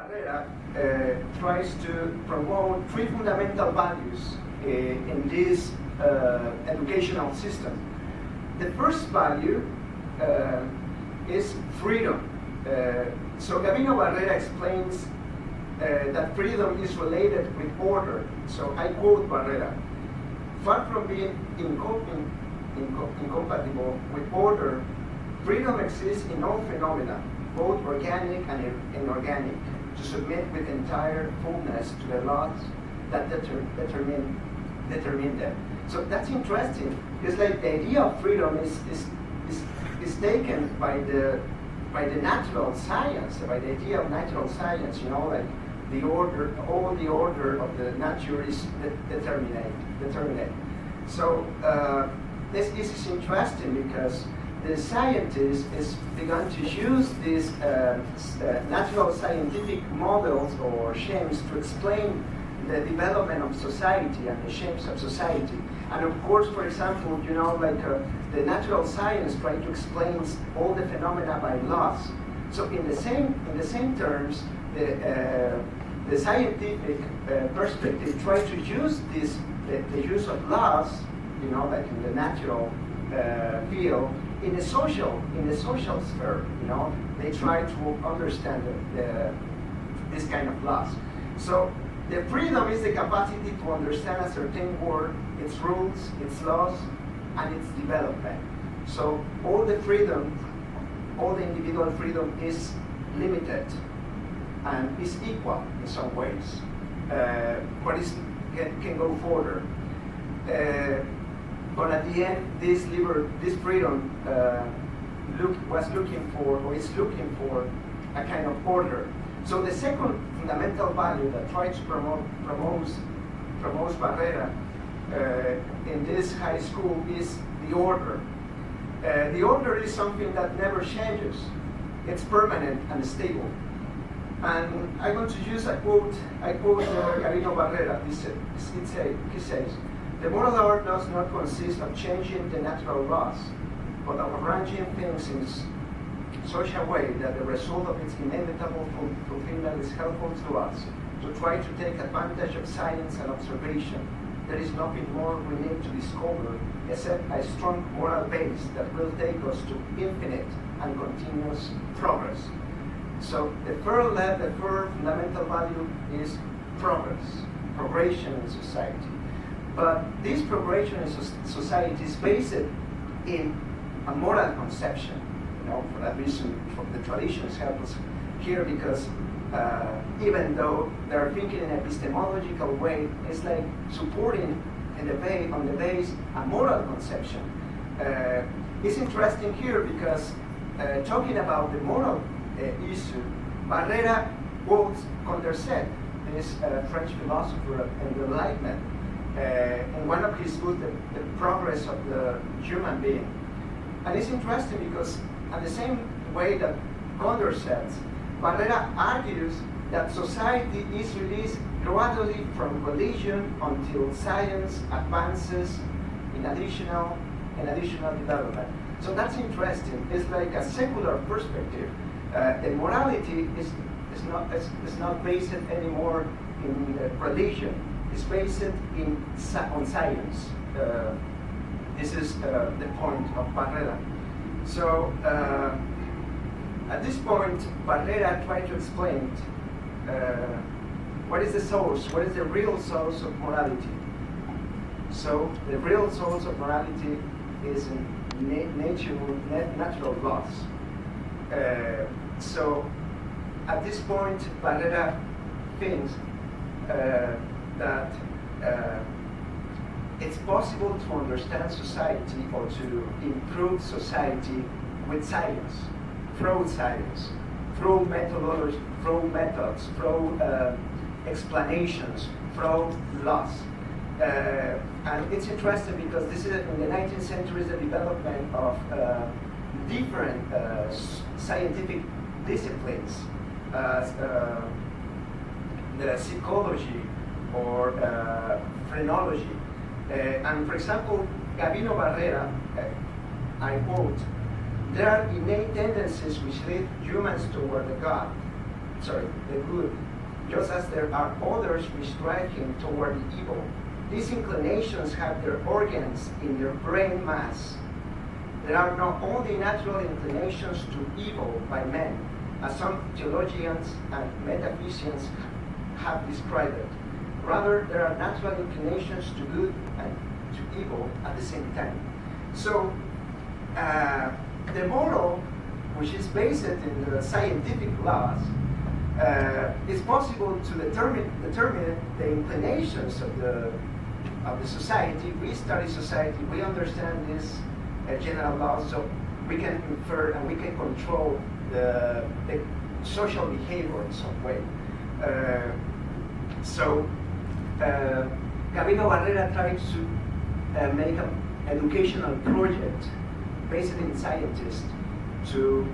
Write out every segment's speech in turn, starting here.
Barrera tries to promote three fundamental values in this educational system. The first value is freedom. So Gabino Barrera explains that freedom is related with order. So I quote Barrera: far from being incompatible with order, freedom exists in all phenomena, both organic and inorganic, to submit with entire fullness to the laws that determine them. So that's interesting. It's like the idea of freedom is taken by the natural science, by the idea of natural science. You know, like the order, all the order of the nature is determinate. So this is interesting because the scientist is begun to use these natural scientific models or schemes to explain the development of society and the shapes of society. And of course, for example, you know, like the natural science try to explain all the phenomena by laws. So in the same terms, the scientific perspective try to use the use of laws, you know, like in the natural field, in the social sphere. You know, they try to understand this kind of laws. So the freedom is the capacity to understand a certain world, its rules, its laws, and its development. So all the freedom, all the individual freedom is limited and is equal in some ways, but can go further. But at the end, this freedom is looking for a kind of order. So the second fundamental value that tries to promotes Barrera in this high school is the order. The order is something that never changes. It's permanent and stable. And I'm going to use a quote. I quote Gabino Barrera. He says, "The moral order does not consist of changing the natural laws, but of arranging things in such a way that the result of its inevitable fulfillment is helpful to us to try to take advantage of science and observation. There is nothing more we need to discover except a strong moral base that will take us to infinite and continuous progress." So the third fundamental value is progression in society. But this progression in society is based in a moral conception. You know, for that reason, the traditions help us here because even though they're thinking in an epistemological way, it's like supporting on the base a moral conception. It's interesting here because talking about the moral issue, Barrera quotes Condorcet, this French philosopher of the Enlightenment, in one of his books, the Progress of the Human Being. And it's interesting because in the same way that Condorcet, Barrera argues that society is released gradually from religion until science advances in additional development. So that's interesting. It's like a secular perspective. The morality is not based anymore in religion. It's based on science. This is the point of Barrera. So at this point, Barrera tried to explain what is the source, what is the real source of morality. So the real source of morality is in natural laws. So at this point, Barrera thinks that it's possible to understand society or to improve society with science, through methodology, through methods, through explanations, through laws. And it's interesting because this is in the 19th century is the development of different scientific disciplines, the psychology or phrenology. And for example, Gabino Barrera, I quote, "There are innate tendencies which lead humans toward the God. the good, just as there are others which drive him toward the evil. These inclinations have their organs in their brain mass. There are not only natural inclinations to evil by men, as some theologians and metaphysicians have described it. Rather, there are natural inclinations to good and to evil at the same time. So, the moral, which is based in the scientific laws, it's possible to determine the inclinations of the society. We study society, we understand these general laws, so we can infer and we can control the social behavior in some way. Gabino Barrera tries to make an educational project based in scientists to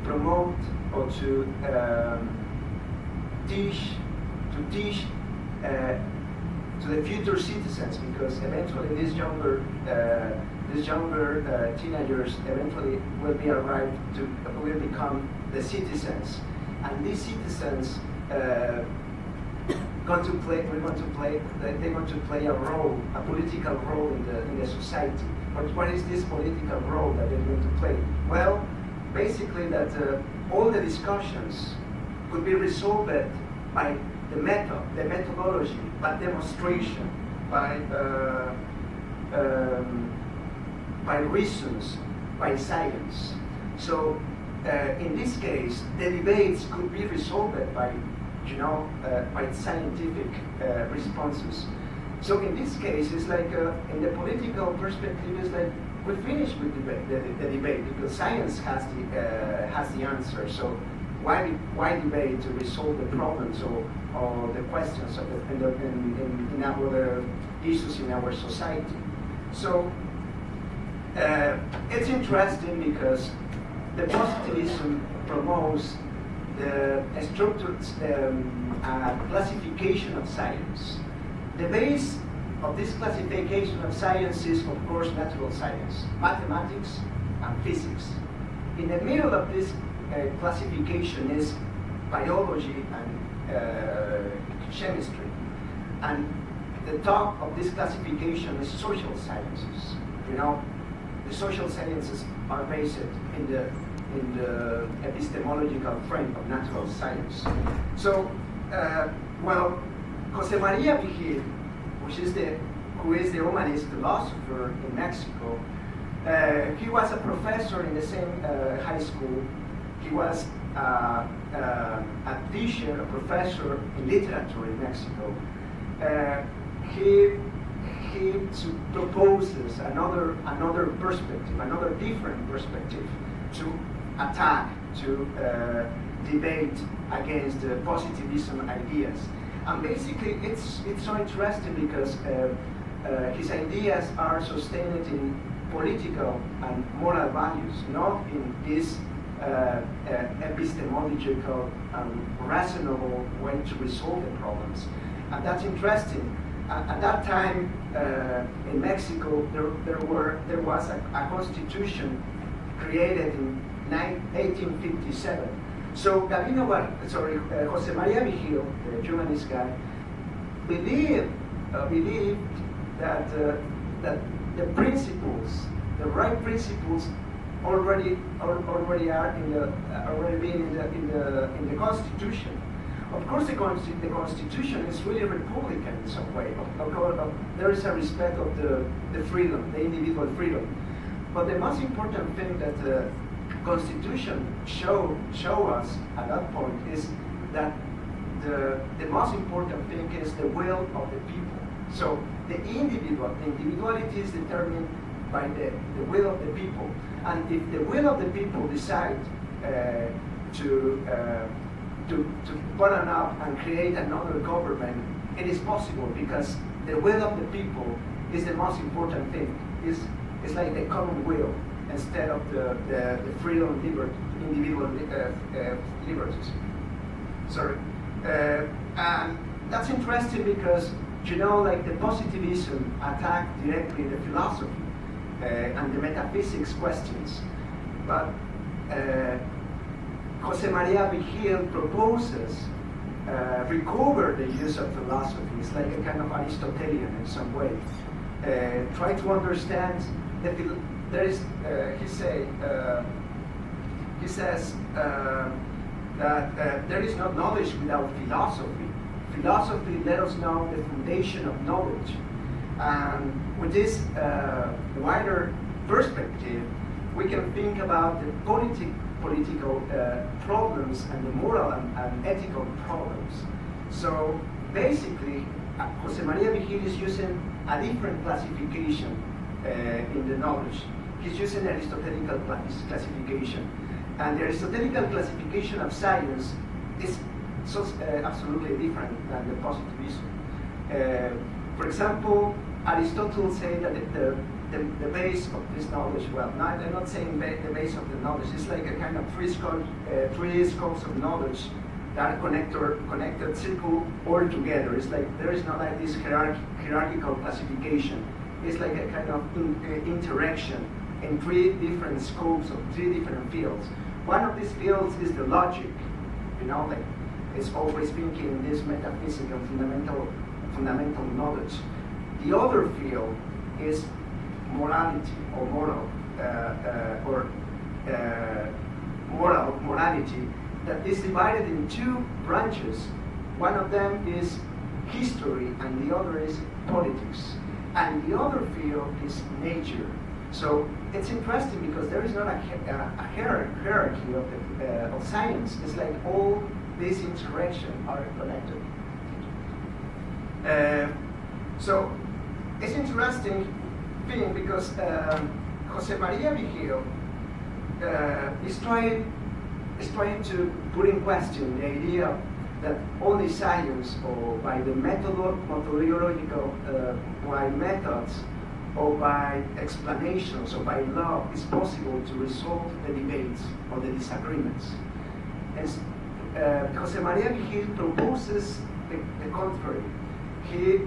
promote or to teach to the future citizens, because eventually these younger teenagers eventually will be arrived to will become the citizens, and these citizens they're going to play a role, a political role in the society. But what is this political role that they're going to play? Well, basically that all the discussions could be resolved by the methodology, by demonstration, by reasons, by science. So in this case, the debates could be resolved by scientific responses. So in this case, it's like in the political perspective, it's like we finish with the debate because science has the answer. So why debate to resolve the problems or the questions of in our issues in our society? So it's interesting because the positivism promotes the structured classification of science. The base of this classification of science is, of course, natural science, mathematics, and physics. In the middle of this classification is biology and chemistry. And the top of this classification is social sciences. The social sciences are based in the epistemological frame of natural science. So, Jose Maria Vigil, who is the humanist philosopher in Mexico, he was a professor in the same high school. He was a teacher, a professor in literature in Mexico. He proposes another perspective, another different perspective to attack, to debate against the positivism ideas. And basically, it's so interesting because his ideas are sustained in political and moral values, not in this epistemological and reasonable way to resolve the problems. And that's interesting. At that time in Mexico, there was a constitution created in 1857. So Jose Maria Vigil, the humanist guy, believed that the principles, the right principles, already been in the Constitution. Of course, the Constitution is really Republican in some way. There is a respect of the freedom, the individual freedom. But the most important thing that the Constitution show us at that point is that the most important thing is the will of the people. So the individuality is determined by the will of the people. And if the will of the people decide to button up and create another government, it is possible because the will of the people is the most important thing. It's like the common will instead of the freedom, individual liberties. Sorry. And that's interesting because, like the positivism attacked directly the philosophy and the metaphysics questions. But Jose Maria Vigil proposes recover the use of philosophy. It's like a kind of Aristotelian in some way. Try to understand that there is, he says that there is no knowledge without philosophy. Philosophy let us know the foundation of knowledge. And with this wider perspective, we can think about the political problems and the moral and ethical problems. So basically, Jose Maria Vigil is using a different classification in the knowledge. He's using Aristotelical classification. And the Aristotelical classification of science is absolutely different than the positivism. For example, Aristotle said that the base of this knowledge, well, I'm not saying the base of the knowledge, it's like a kind of three scopes of knowledge that are connected circle all together. It's like there is not like this hierarchical classification. It's like a kind of interaction in three different scopes of three different fields. One of these fields is the logic, like it's always thinking in this metaphysical fundamental knowledge. The other field is morality or morality that is divided in two branches. One of them is history and the other is politics. And the other field is nature. So it's interesting because there is not a hierarchy of science. It's like all these interactions are connected. So it's interesting thing because Jose Maria Vigil is trying to put in question the idea that only science or by the methodological by methods or by explanations or by law is possible to resolve the debates or the disagreements. And Jose Maria Vigil proposes the contrary. He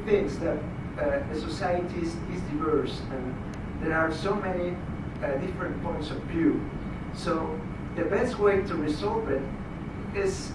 thinks that the society is diverse and there are so many different points of view. So the best way to resolve it is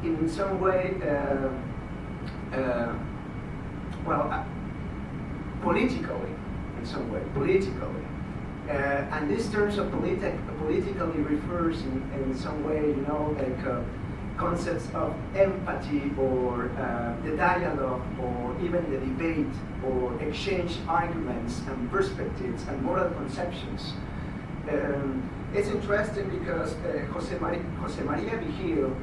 in some way, politically, in some way, politically. And this terms of politically refers in some way, like concepts of empathy or the dialogue or even the debate or exchange arguments and perspectives and moral conceptions. It's interesting because Jose Maria Vigil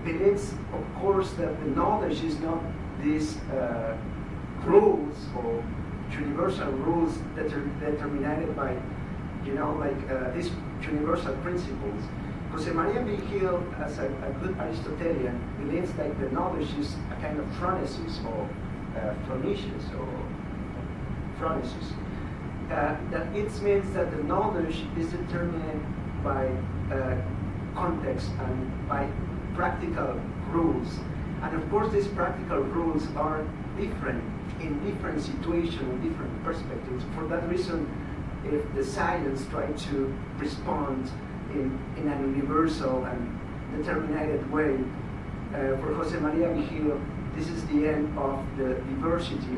believes, of course, that the knowledge is not these rules or universal rules that are determined by, these universal principles. Jose Maria Vigil, as a good Aristotelian, believes that the knowledge is a kind of phronesis or phronicious or phronesis. That it means that the knowledge is determined by context and by practical rules. And of course, these practical rules are different in different situations and different perspectives. For that reason, if the science tries to respond in an universal and determined way, for Jose Maria Vigil, this is the end of the diversity